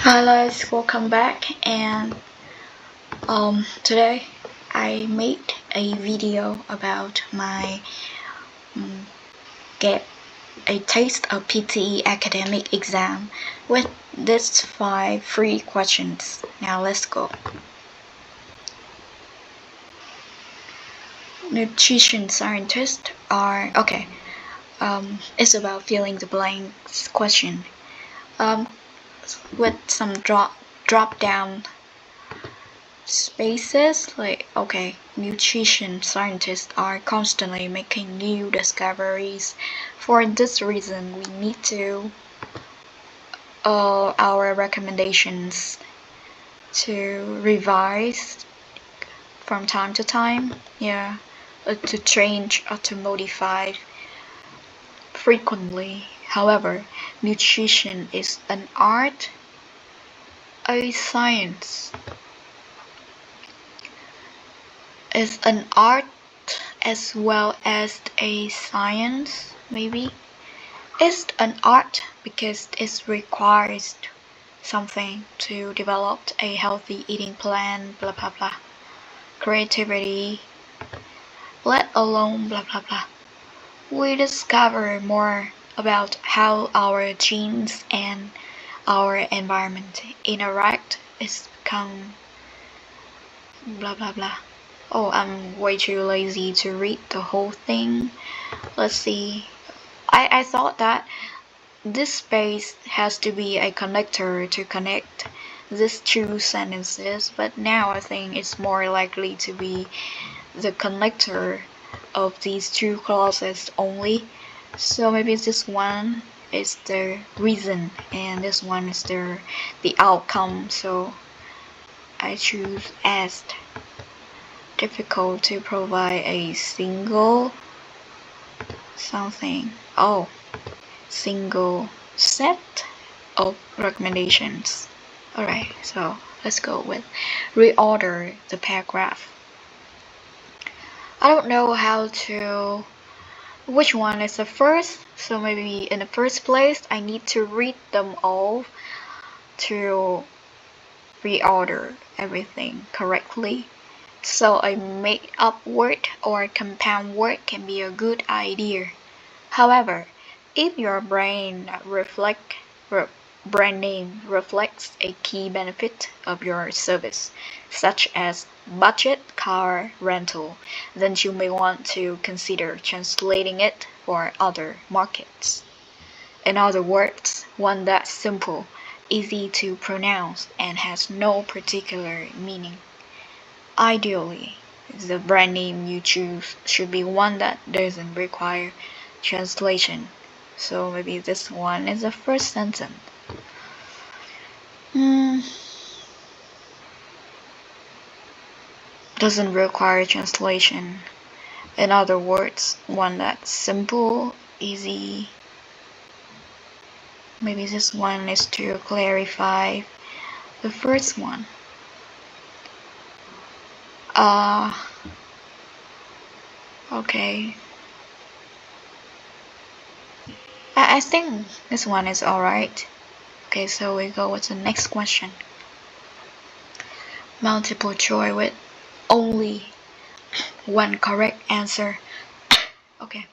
Hi guys, welcome back. And today I made a video about my get a taste of PTE academic exam with these 5 free questions. Now let's go. Nutrition scientists are okay. It's about filling the blanks question. With some drop down spaces, like nutrition scientists are constantly making new discoveries. For this reason, we need to our recommendations to revise from time to time, to change or to modify frequently. However, nutrition is an art, a science. Is an art as well as a science, maybe. It's an art because it requires something to develop a healthy eating plan, blah blah blah. Creativity, let alone blah blah blah. We discover more about how our genes and our environment interact. It's become blah blah blah. Oh, I'm way too lazy to read the whole thing. Let's see. I thought that this space has to be a connector to connect these two sentences, but now I think it's more likely to be the connector of these two clauses only. So maybe this one is the reason and this one is the outcome. So I choose as difficult to provide a single single set of recommendations. Alright, so let's go with reorder the paragraph. I don't know which one is the first, so maybe in the first place I need to read them all to reorder everything correctly. So a make-up word or compound word can be a good idea. However, if your brand name reflects a key benefit of your service, such as budget car rental, then you may want to consider translating it for other markets. In other words, one that's simple, easy to pronounce, and has no particular meaning. Ideally, the brand name you choose should be one that doesn't require translation. So maybe this one is the first sentence. Doesn't require translation. In other words, one that's simple, easy. Maybe this one is to clarify the first one. Okay. I think this one is alright. Okay, so we go with the next question. Multiple choice with only one correct answer. Okay.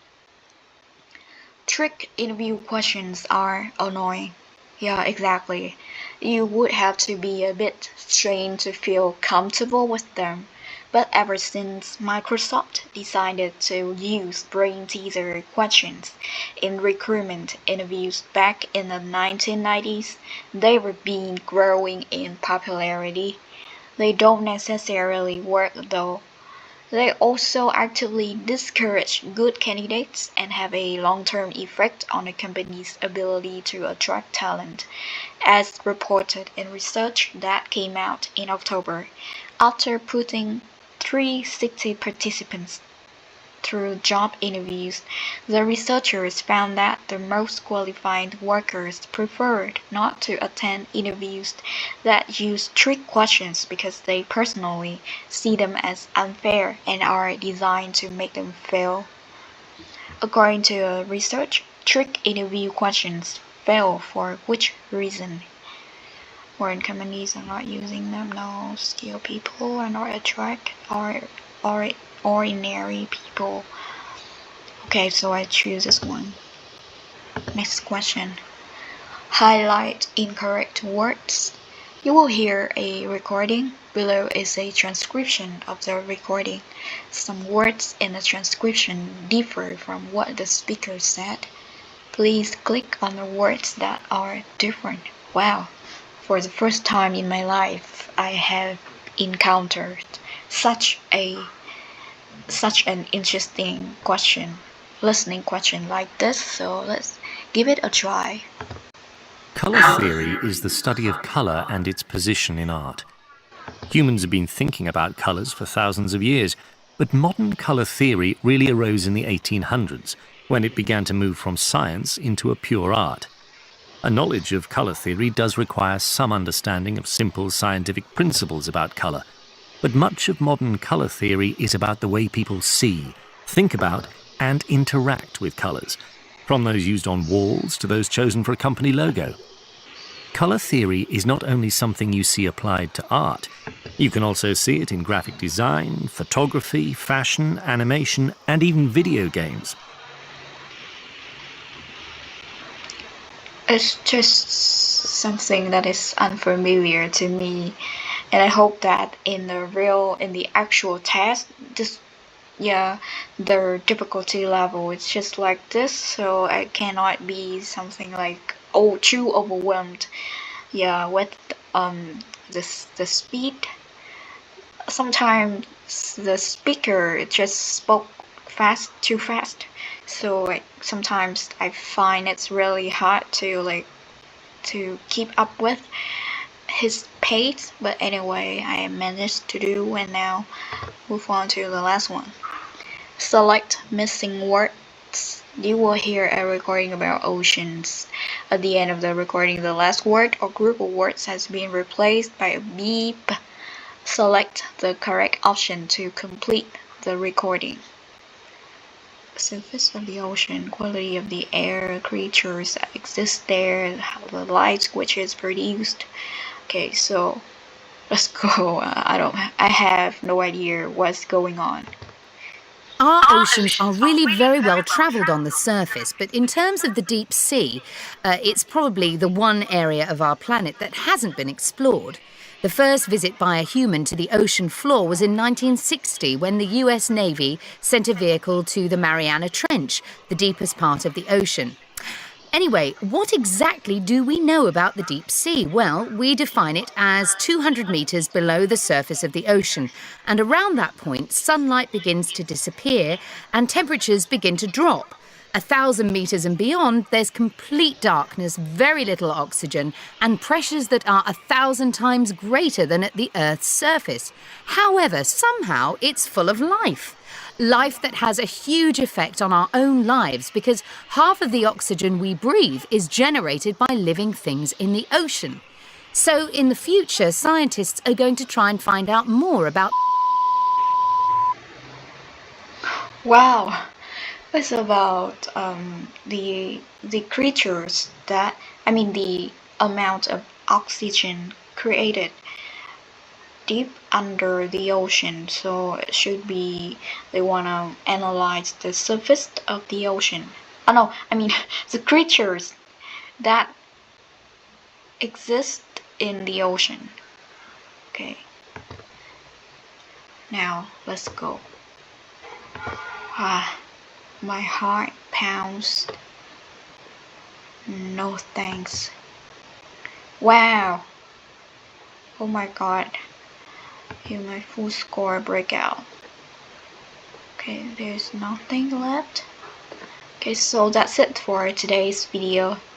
Trick interview questions are annoying. Yeah, exactly. You would have to be a bit strained to feel comfortable with them. But ever since Microsoft decided to use brain teaser questions in recruitment interviews back in the 1990s, they were been growing in popularity. They don't necessarily work though. They also actively discourage good candidates and have a long-term effect on a company's ability to attract talent, as reported in research that came out in October. After putting 360 participants through job interviews, the researchers found that the most qualified workers preferred not to attend interviews that use trick questions because they personally see them as unfair and are designed to make them fail. According to research, trick interview questions fail for which reason? Foreign companies are not using them. No, skilled people are not attract or ordinary people. Okay, so I choose this one. Next question. Highlight incorrect words. You will hear a recording. Below is a transcription of the recording. Some words in the transcription differ from what the speaker said. Please click on the words that are different. Wow, for the first time in my life, I have encountered such an interesting listening question like this, so let's give it a try. Colour theory is the study of colour and its position in art. Humans have been thinking about colours for thousands of years, but modern colour theory really arose in the 1800s, when it began to move from science into a pure art. A knowledge of colour theory does require some understanding of simple scientific principles about colour, but much of modern colour theory is about the way people see, think about, and interact with colours, from those used on walls to those chosen for a company logo. Colour theory is not only something you see applied to art, you can also see it in graphic design, photography, fashion, animation, and even video games. It's just something that is unfamiliar to me, and I hope that in the actual test, the difficulty level is just like this, so I cannot be something like too overwhelmed. With the speed. Sometimes the speaker just spoke too fast, so sometimes I find it's really hard to keep up with his pace, but anyway, I managed to do, and now move on to the last one. Select missing words. You will hear a recording about oceans. At the end of the recording, the last word or group of words has been replaced by a beep. Select the correct option to complete the recording. Surface of the ocean, quality of the air, creatures that exist there, the light which is produced. Okay, so let's go. I have no idea what's going on. Our oceans are really very well travelled on the surface, but in terms of the deep sea, it's probably the one area of our planet that hasn't been explored. The first visit by a human to the ocean floor was in 1960 when the US Navy sent a vehicle to the Mariana Trench, the deepest part of the ocean. Anyway, what exactly do we know about the deep sea? Well, we define it as 200 metres below the surface of the ocean, and around that point, sunlight begins to disappear and temperatures begin to drop. 1,000 metres and beyond, there's complete darkness, very little oxygen, and pressures that are 1,000 times greater than at the Earth's surface. However, somehow it's full of life. Life that has a huge effect on our own lives because half of the oxygen we breathe is generated by living things in the ocean. So in the future, scientists are going to try and find out more about... Wow, it's about the creatures the amount of oxygen created deep under the ocean, so it should be they want to analyze the surface of the ocean. The creatures that exist in the ocean. Okay, now let's go. My heart pounds. No thanks. Wow, oh my god. Here my full score breakout. Okay, there's nothing left. Okay, so that's it for today's video.